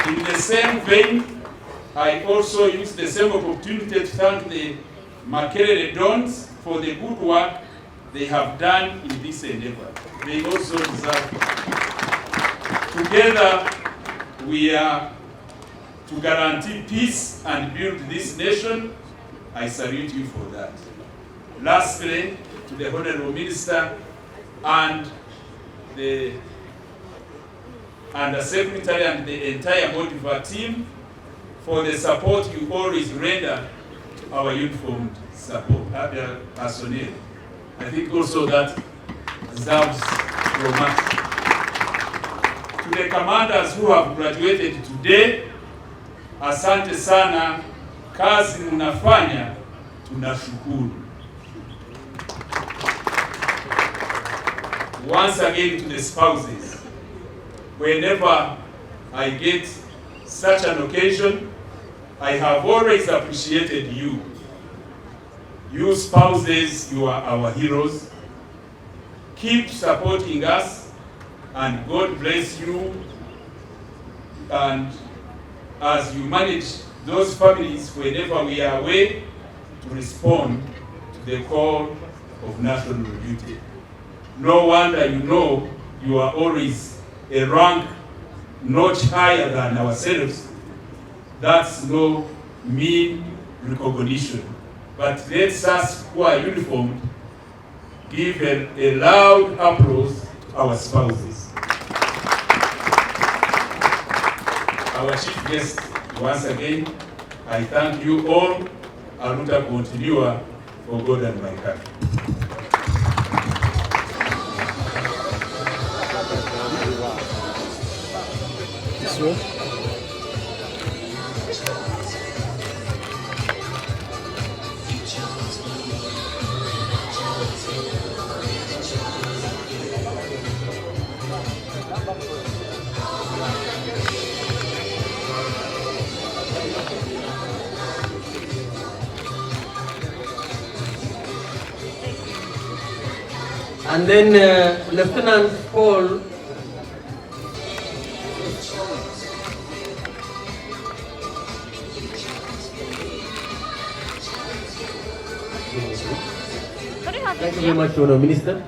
In the same vein, I also use the same opportunity to thank the Makerere dons for the good work they have done in this endeavor. They also deserve it. Together, we are to guarantee peace and build this nation. I salute you for that. Lastly, to the Honorable Minister and the Secretary and the entire Updf team for the support you always render to our uniformed support, personnel. I think also that deserves your much. To the commanders who have graduated today, asante sana, kazi mnafanya, tunashukuru. Once again to the spouses, whenever I get such an occasion, I have always appreciated you. You spouses, you are our heroes. Keep supporting us, and God bless you. And as you manage those families whenever we are away, to respond to the call of national duty. No wonder you are always a rank notch higher than ourselves. That's no mean recognition. But let us who are uniformed give a loud applause to our spouses. Our chief guest, once again, I thank you all. Aluta continua for God and my country. And then Lieutenant Paul Thank you very much, Honourable Minister.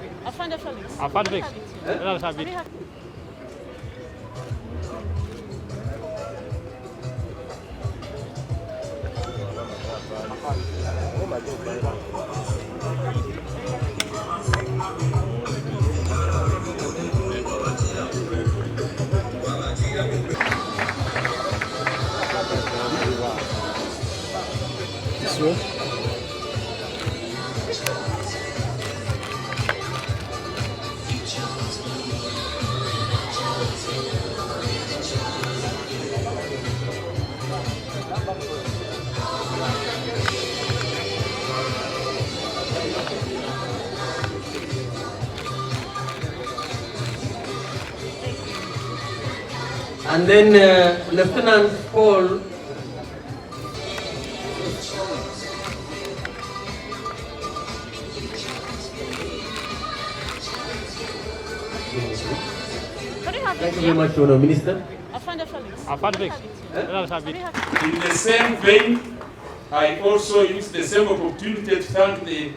And then Lieutenant Paul Thank you very much, Honourable Minister. In the same vein, I also use the same opportunity to thank the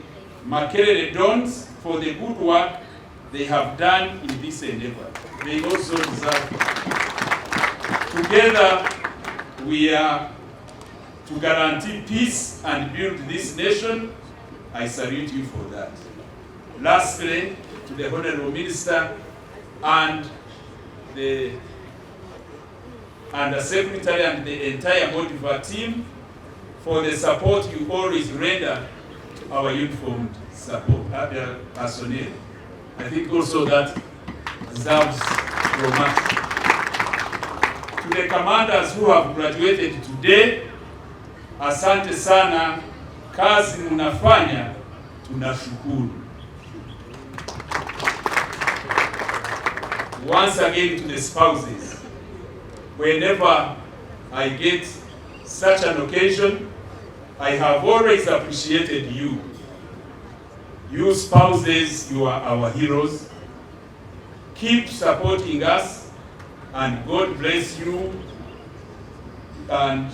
Makerere dons for the good work they have done in this endeavor. They also deserve it. Together, we are to guarantee peace and build this nation. I salute you for that. Lastly, to the Honourable Minister and the Secretary and the entire Updf team for the support you always render to our uniformed support, personnel. I think also that deserves your much. To the commanders who have graduated today, asante sana, kazi mnafanya, tunashukuru. Once again to the spouses, whenever I get such an occasion, I have always appreciated you. You spouses, you are our heroes. Keep supporting us, and God bless you. and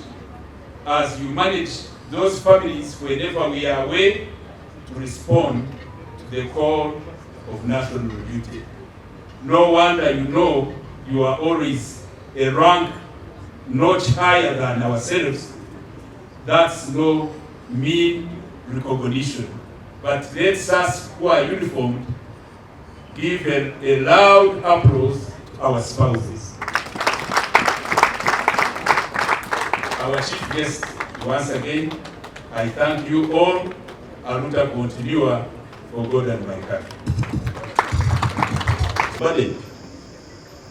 as you manage those families whenever we are away, to respond to the call of national duty. No wonder you are always a rank notch higher than ourselves. That's no mean recognition. But let us who are uniformed give a loud applause to our spouses. Our chief guest, once again, I thank you all. Aluta continua for God and my country. Money,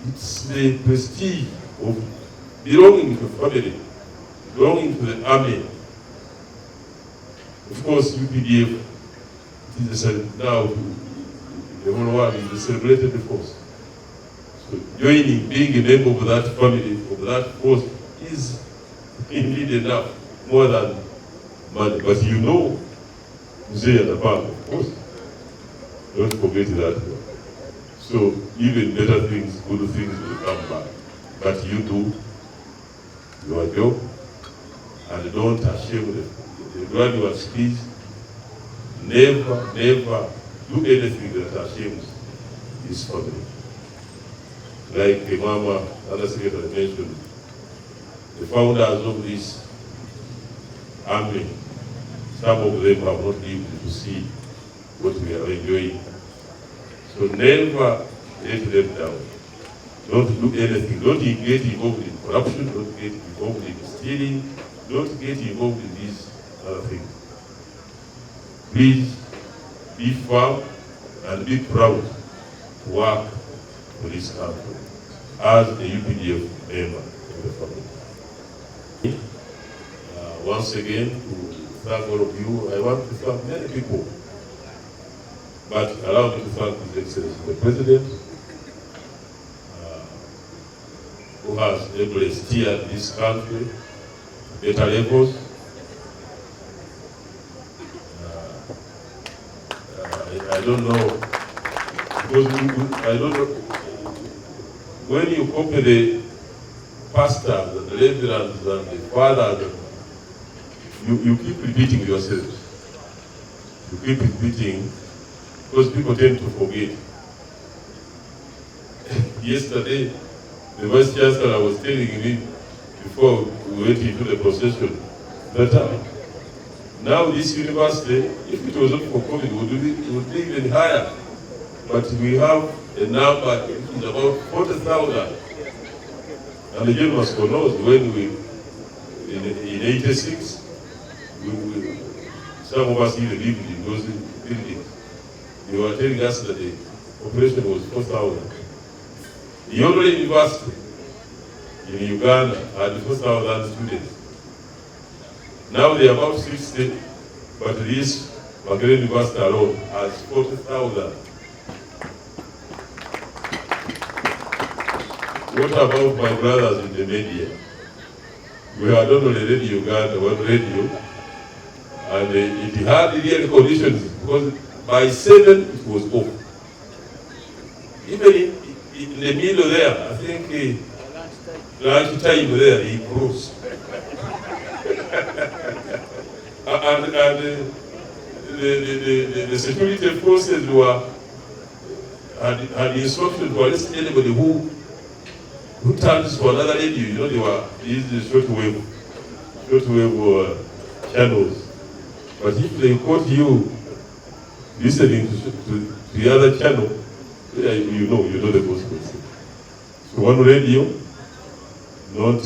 it's the prestige of belonging to family, belonging to the army. Of course, UPDF is now the whole world is a celebrated force. So joining, being a member of that family, of that force, is indeed enough, more than money. But you know, Mzee and Abang, of course, don't forget that. So even better things, good things will come back. But you do your job and don't ashame the graduate speech. Never do anything that ashames his family. Like the Mama, other secretary mentioned, the founders of this army, some of them have not lived to see what we are enjoying. So never let them down. Don't do anything. Don't get involved in corruption. Don't get involved in stealing. Don't get involved in these other things. Please be firm and be proud to work for this country as a UPDF member of the family. Once again, to thank all of you. I want to thank many people, but allow me to thank His Excellency the President, who has ably steered this country to better levels. I don't know, because I don't know, when you compare the pastors and the reverends and the fathers, you keep repeating yourselves. You keep repeating, because people tend to forget. Yesterday, the Vice Chancellor was telling me, before we went into the procession, that now this university, if it was not for COVID, it would be even higher. But we have a number, which is about 40,000. And the General knows when in 86, some of us even lived in those buildings. They were telling us that the population was 4,000. The only university in Uganda had 4,000 students. Now they are about 60, but this Makerere University alone has 40,000. What about my brothers in the media? We had not only Radio Uganda, one radio, and it had real conditions, because by 7 it was off. Even in the middle there, I think lunch time there, he crossed. and the security forces had instructions to arrest anybody who turns to another radio. You know, they were using shortwave channels. But if they caught you listening to the other channel, you know the consequences. So one radio, not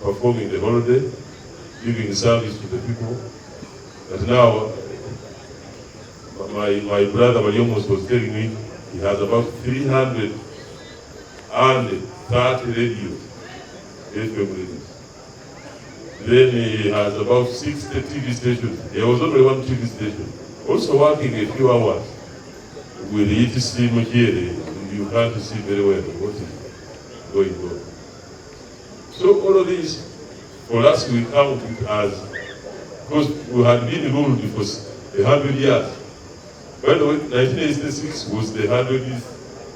performing the holiday, giving service to the people. But now, my brother Mariomos was telling me he has about 330 radios, FM radios. Then he has about 60 TV stations. There was only one TV station. Also working a few hours with the ETC Makerere. You can't see very well what is going on. So all of this, for us, we count it as, because we had been ruled for 100 years. By the way, 1986 was the 100th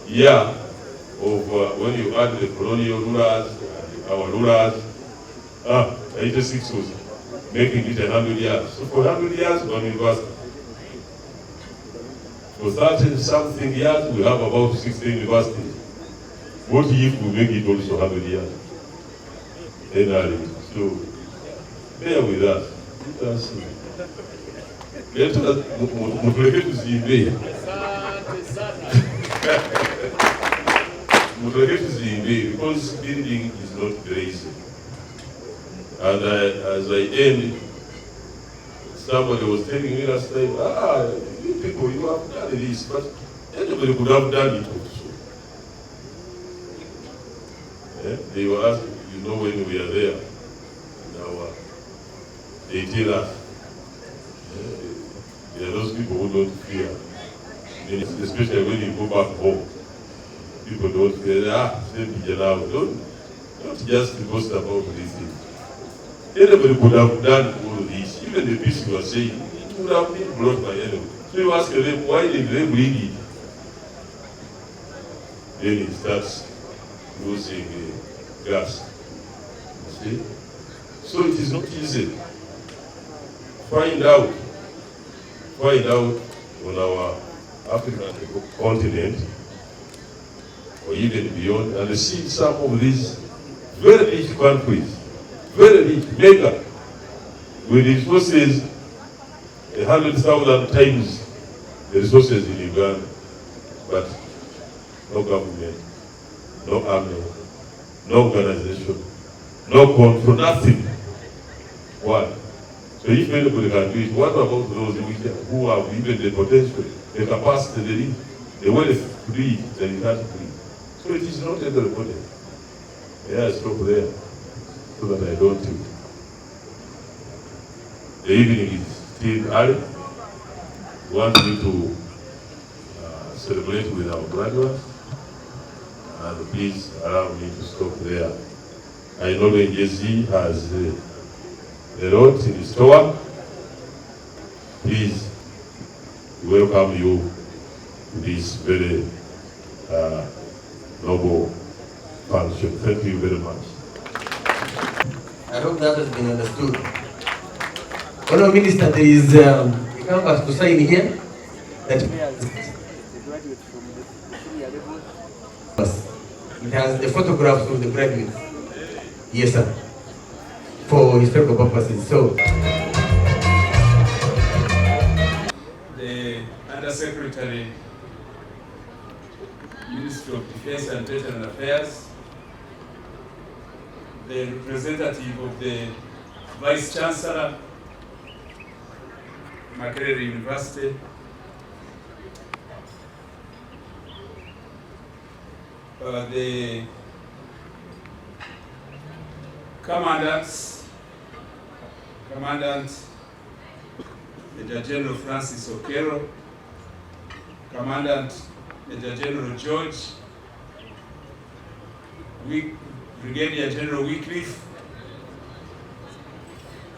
year of when you add the colonial rulers, our rulers, 86 was making it 100 years. So for 100 years, one university. For 30 something years, we have about 16 universities. What if we make it also 100 years? So bear with us. Let us motivate to see because building is not very easy. And as I end, somebody was telling me last time, you people, you have done this, but anybody could have done it also. Yeah? They were asking, when we are there, they tell us, there are those people who don't fear. Especially when you go back home, people don't fear, don't just boast about these things. Anybody could have done all of this. Even the peace you are saying, it would have been brought by enemy. So you ask them, why did they bring it? Then it starts using gas. You see? So it is not easy. Find out on our African continent, or even beyond, and see some of these very rich countries, very rich, mega, with resources 100,000 times the resources in Uganda, but no government, no army, no organization, no control, nothing. Why? So if anybody can do it, what about those who have even the potential, the capacity, the wealth to do it, then you can't do it. So it is not everybody. May I stop there so that I don't do it. The evening is still early. We want you to celebrate with our graduates. And please allow me to stop there. I know the NJC has a lot in store. Please welcome you to this very noble function. Thank you very much. I hope that has been understood. Honourable Minister, there is a canvas to sign here that it has the photographs of the graduates. Yes, sir. For historical purposes. So the Undersecretary, Ministry of Defense and Veteran Affairs, the representative of the Vice Chancellor, Makerere University, the commandants, Commandant Major General Francis Okero, Commandant Major General George, Brigadier General Wycliffe,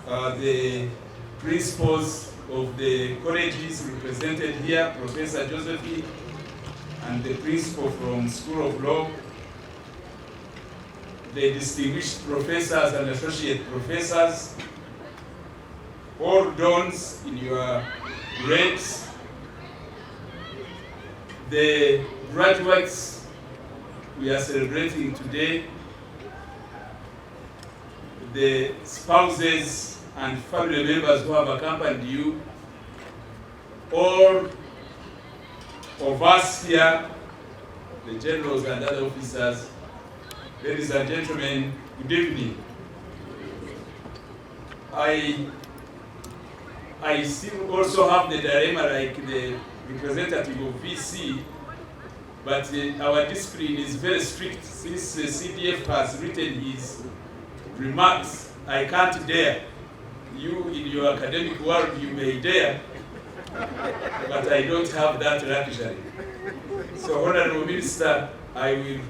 the principals of the colleges represented here, Professor Josephine, and the principal from School of Law, the distinguished professors and associate professors, all dons in your grades, the graduates we are celebrating today, the spouses and family members who have accompanied you, all of us here, the generals and other officers. Ladies and gentlemen, good evening. I still also have the dilemma like the representative of VC, but our discipline is very strict. Since the CDF has written his remarks, I can't dare. You in your academic world, you may dare, but I don't have that luxury. So, Honorable Minister, I will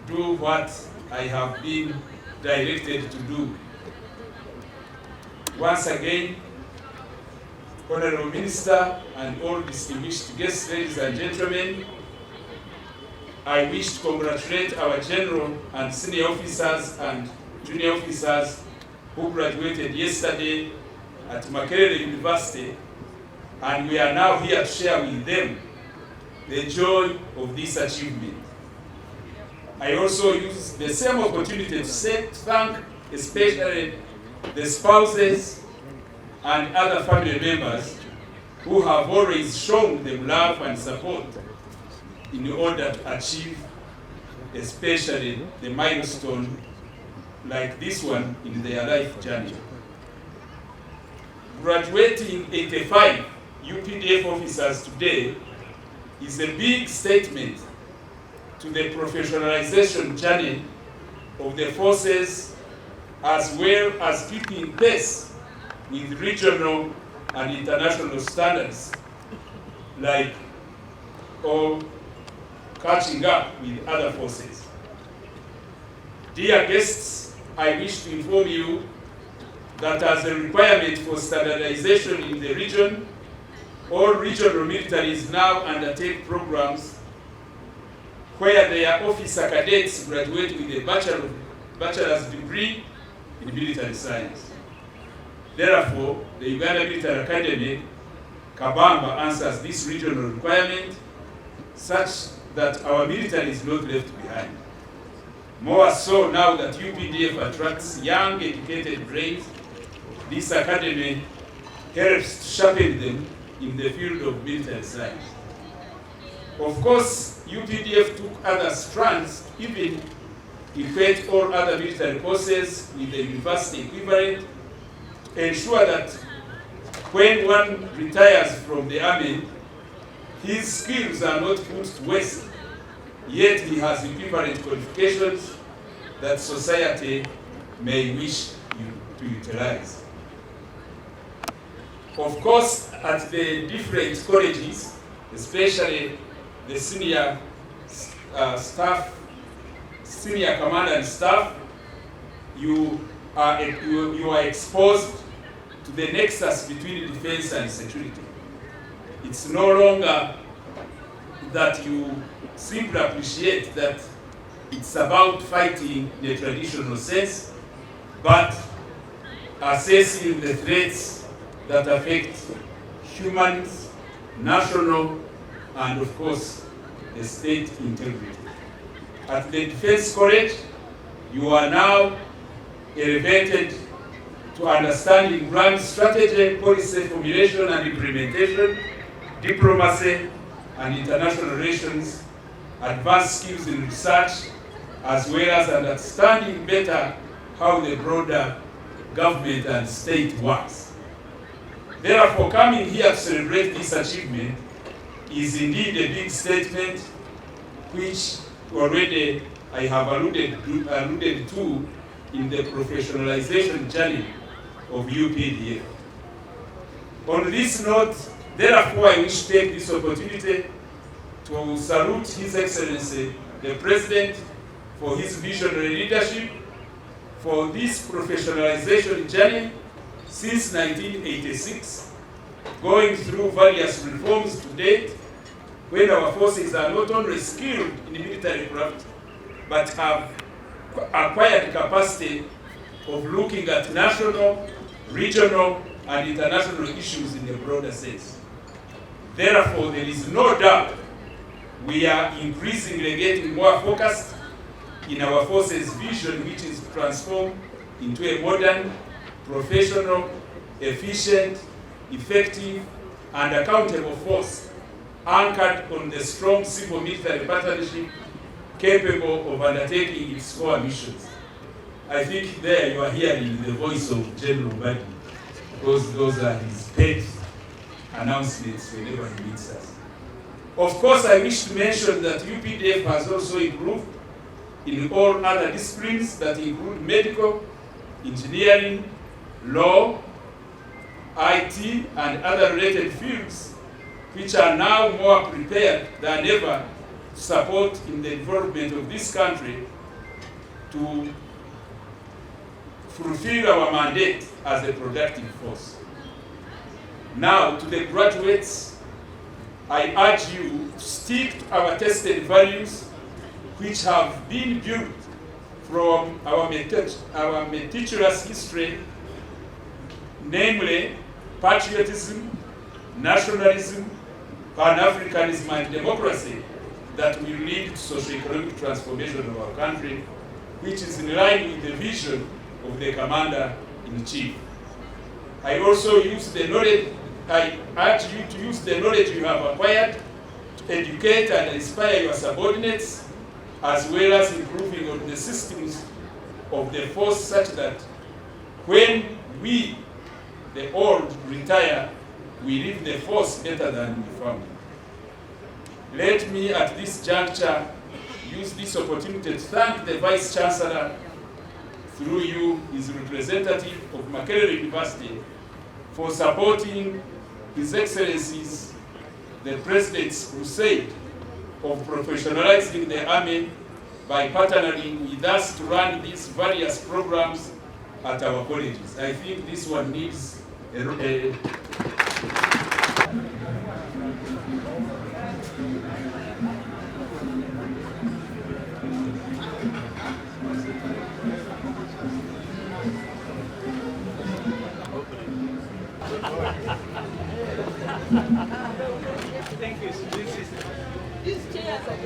do what I have been directed to do. Once again, Honorable Minister and all distinguished guests, ladies and gentlemen, I wish to congratulate our general and senior officers and junior officers who graduated yesterday at Makerere University, and we are now here to share with them the joy of this achievement. I also use the same opportunity to thank especially the spouses and other family members who have always shown them love and support in order to achieve especially the milestone like this one in their life journey. Graduating 85 UPDF officers today is a big statement to the professionalization journey of the forces, as well as keeping pace with regional and international standards, like or catching up with other forces. Dear guests, I wish to inform you that as a requirement for standardization in the region, all regional militaries now undertake programs where their officer cadets graduate with a bachelor's degree in military science. Therefore, the Uganda Military Academy, Akabagga, answers this regional requirement such that our military is not left behind. More so now that UPDF attracts young, educated brains, this academy helps to sharpen them in the field of military science. Of course, UPDF took other strands, even equate all other military courses with the university equivalent, to ensure that when one retires from the army, his skills are not put to waste, yet he has equivalent qualifications that society may wish to utilize. Of course, at the different colleges, especially the senior staff, senior commander and staff, you are exposed to the nexus between defense and security. It's no longer that you simply appreciate that it's about fighting in a traditional sense, but assessing the threats that affect humans, national, and of course, the state integrity. At the Defense College, you are now elevated to understanding grand strategy, policy formulation and implementation, diplomacy and international relations, advanced skills in research, as well as understanding better how the broader government and state works. Therefore, coming here to celebrate this achievement is indeed a big statement, which already I have alluded to in the professionalization journey of UPDF. On this note, therefore, I wish to take this opportunity to salute His Excellency, the President, for his visionary leadership for this professionalization journey since 1986, going through various reforms to date, when our forces are not only skilled in military craft, but have acquired capacity of looking at national, regional, and international issues in a broader sense. Therefore, there is no doubt we are increasingly getting more focused in our forces' vision, which is transformed into a modern, professional, efficient, effective, and accountable force, anchored on the strong civil-military partnership capable of undertaking its core missions. I think there you are hearing the voice of General Baayo, because those are his pet announcements whenever he meets us. Of course, I wish to mention that UPDF has also improved in all other disciplines that include medical, engineering, law, IT, and other related fields, which are now more prepared than ever to support in the development of this country to fulfill our mandate as a productive force. Now, to the graduates, I urge you to stick to our tested values which have been built from our meticulous history, namely patriotism, nationalism, Pan-Africanism, and democracy, that will lead to socio-economic transformation of our country, which is in line with the vision of the Commander-in-Chief. I also use the knowledge, I urge you to use the knowledge you have acquired to educate and inspire your subordinates, as well as improving on the systems of the force such that when we, the old, retire, we leave the force better than we found it. Let me at this juncture use this opportunity to thank the Vice Chancellor, through you, his representative of Makerere University, for supporting His Excellency's, the President's crusade of professionalizing the Army by partnering with us to run these various programs at our colleges. I think this one needs a Thank you. These chairs are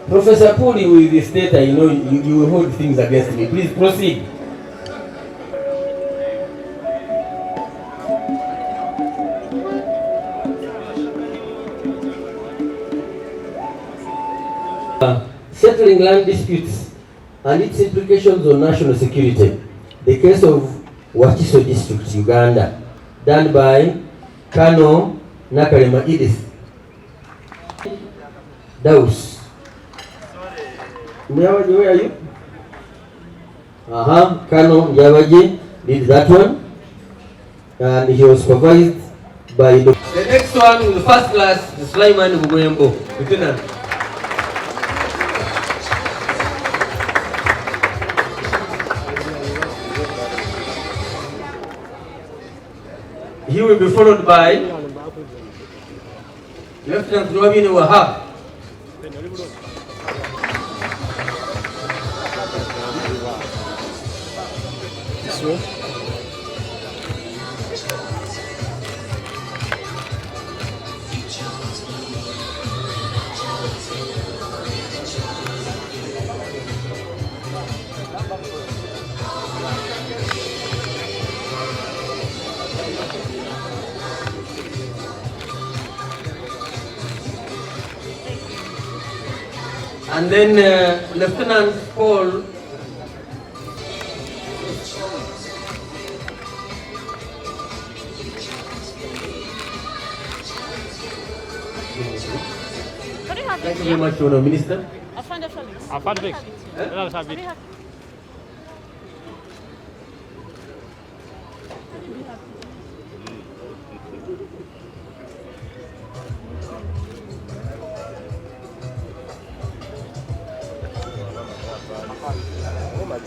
Professor Puri, with this data, you know, you will hold things against me. Please proceed. Settling land disputes and its implications on national security. The case of Wakiso District, Uganda, done by Kano Nakarema Edith. Daus. Nyawaji, where are you? Kano Nyawaji did that one, and he was supervised by the next one in the first class, Sulaiman Mugoyembo, Lieutenant. He will be followed by Lieutenant Robin Wahab. And then Lieutenant Paul Thank you very much, Honourable Minister. In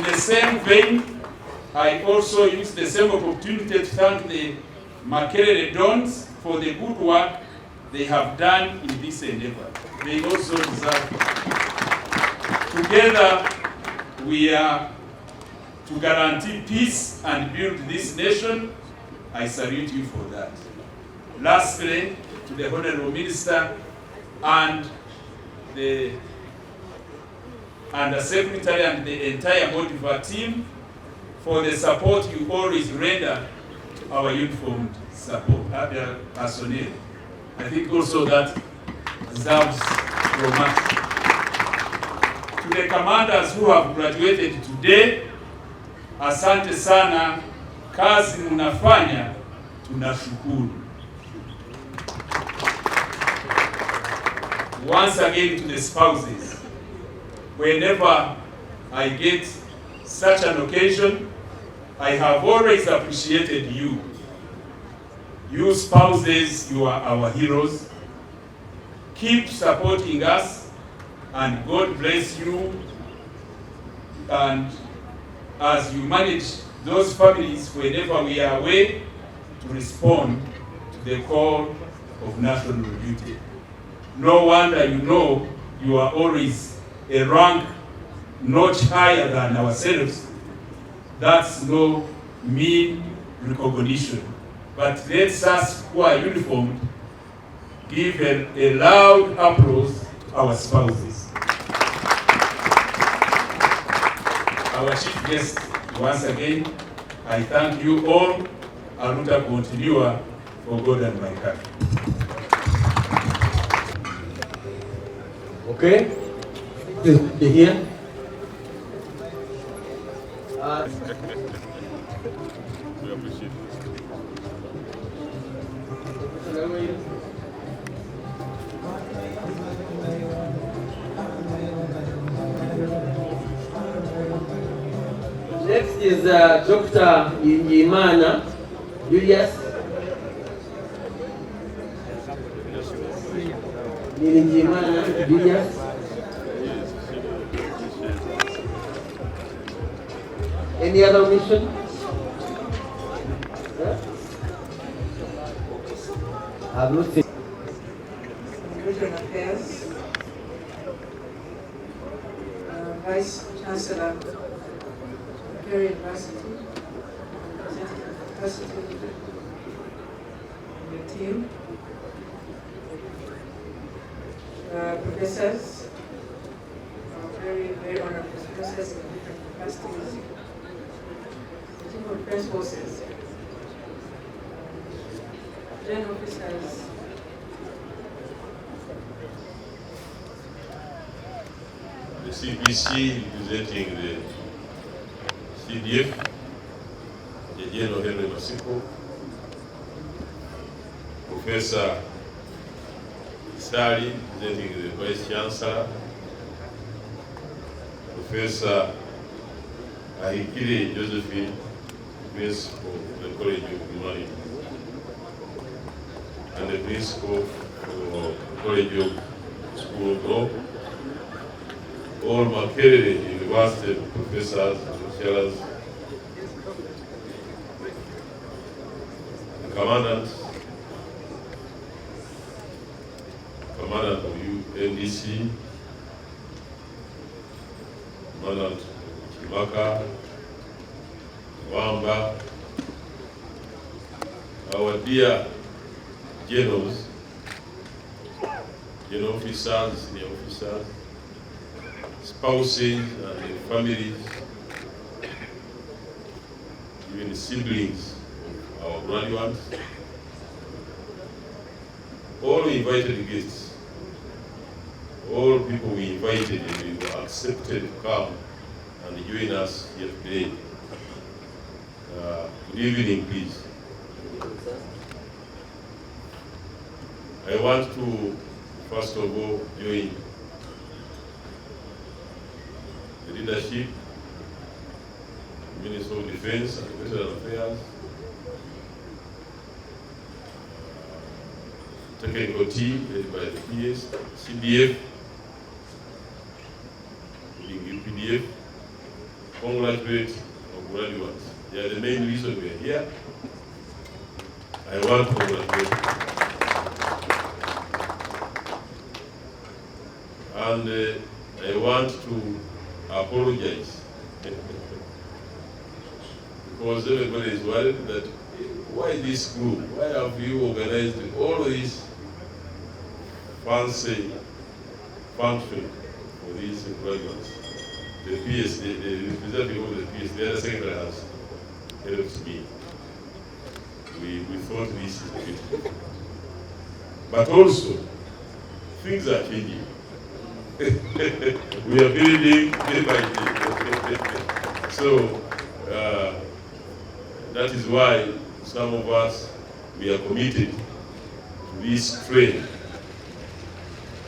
the same vein, I also use the same opportunity to thank the Makerere Dons for the good work they have done in this endeavor. They also deserve it. Together, we are to guarantee peace and build this nation. I salute you for that. Lastly, to the Honorable Minister and the Secretary and the entire Motiva team for the support you always render to our uniformed support, personnel. I think also that deserves from us. To the commanders who have graduated today, asante sana, kazi mnafanya, tunashukuru. Once again to the spouses, whenever I get such an occasion, I have always appreciated you. You spouses, you are our heroes. Keep supporting us, and God bless you. And as you manage those families whenever we are away, to respond to the call of national duty. No wonder you are always a rank notch higher than ourselves. That's no mean recognition. But let us who are uniformed give a loud applause to our spouses. Our chief guest, once again, I thank you all. Aluta continua for God and my country. Okay, please be here. We appreciate it. Next is Dr. Yimana Julius. Yimana Julius. Any other mission? I've not seen. Immigration Affairs, Vice Chancellor, Makerere University, Representative of your team, professors, very honored professors in different capacities, the team of press forces, general officers, The CPC representing the CDF, the General Henry Masiko, Professor Sali representing the Vice Chancellor, Professor Ahikiri Josephine, Principal of the College of Humanity, and the Principal of the College of School of Law, all Makerere University professors, lecturers, Commandant of UNDC, Commandant Chimaka, Wamba, our dear generals, general officers, senior officers, spouses and their families, even the siblings of our graduates, all invited guests, all people we invited and we were accepted to come and join us here today. Good evening, please. I want to, first of all, join the leadership, Minister of Defense and Veteran Affairs, technical team led by the PS, CDF, including UPDF, congratulate our graduates. They are the main reason we are here. I want to congratulate them. And I want to apologize because everybody is worried that why this group? Why have you organized all these fancy function for these graduates? The PS, the representative of the PS, the other secretary has helped me. We thought this is a bit, but also things are changing. We are building day by day. So that is why some of us, we are committed to this train,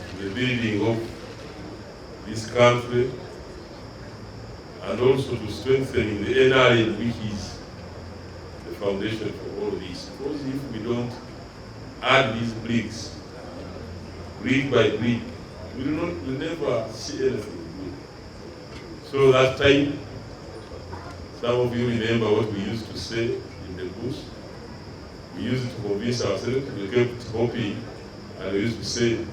to the building of this country, and also to strengthening the NRM, which is the foundation for all this. Because if we don't add these bricks, brick by brick, we will never see anything good. So that time, some of you remember what we used to say in the bush. We used to convince ourselves, we kept hoping, and we used to say,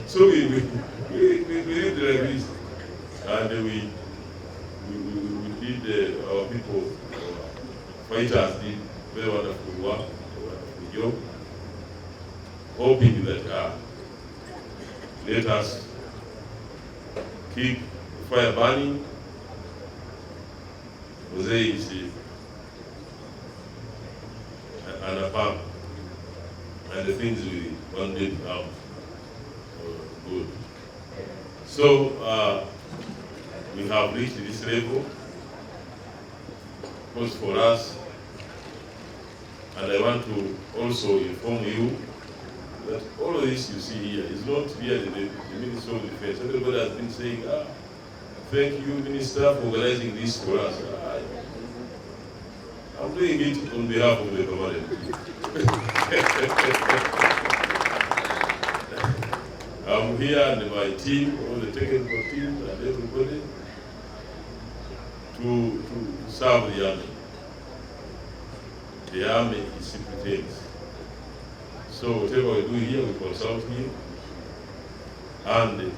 so we lived like this, and we did, our people, fighters did very wonderful work, wonderful job, hoping that let us keep the fire burning. Jose is an apart, and the things we wanted out good. So we have reached this level. Because for us, and I want to also inform you that all of this you see here is not really the Minister of Defense. Everybody has been saying, thank you, Minister, for organizing this for us. I'm doing it on behalf of the government. I'm here and my team, all the technical team and everybody, to serve the army. The army is simple things. So whatever we do here, we consult him, and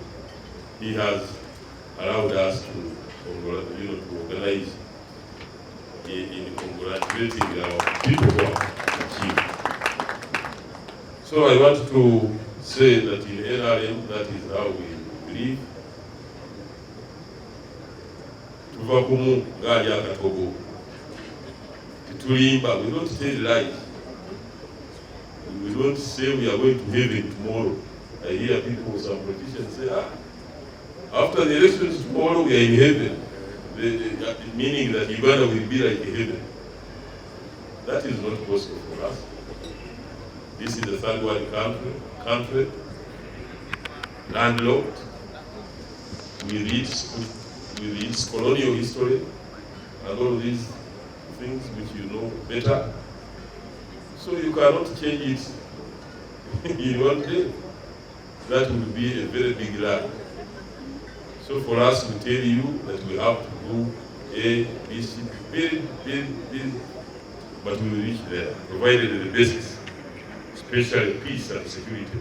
he has allowed us to organize in congratulating our people who have achieved. So I want to say that in NRM, that is how we believe. Tuvakumu gali akatogo. Tulimba, we don't tell lies. We don't say we are going to heaven tomorrow. I hear people, some politicians say, after the elections tomorrow we are in heaven. Meaning that Uganda will be like a heaven. That is not possible for us. This is a third world country, landlocked. We read colonial history and all these things which you know better. So you cannot change it in one day. That will be a very big lie. So for us to tell you that we have to do A, B, C, build, but we will reach there, provided the basics, especially peace and security.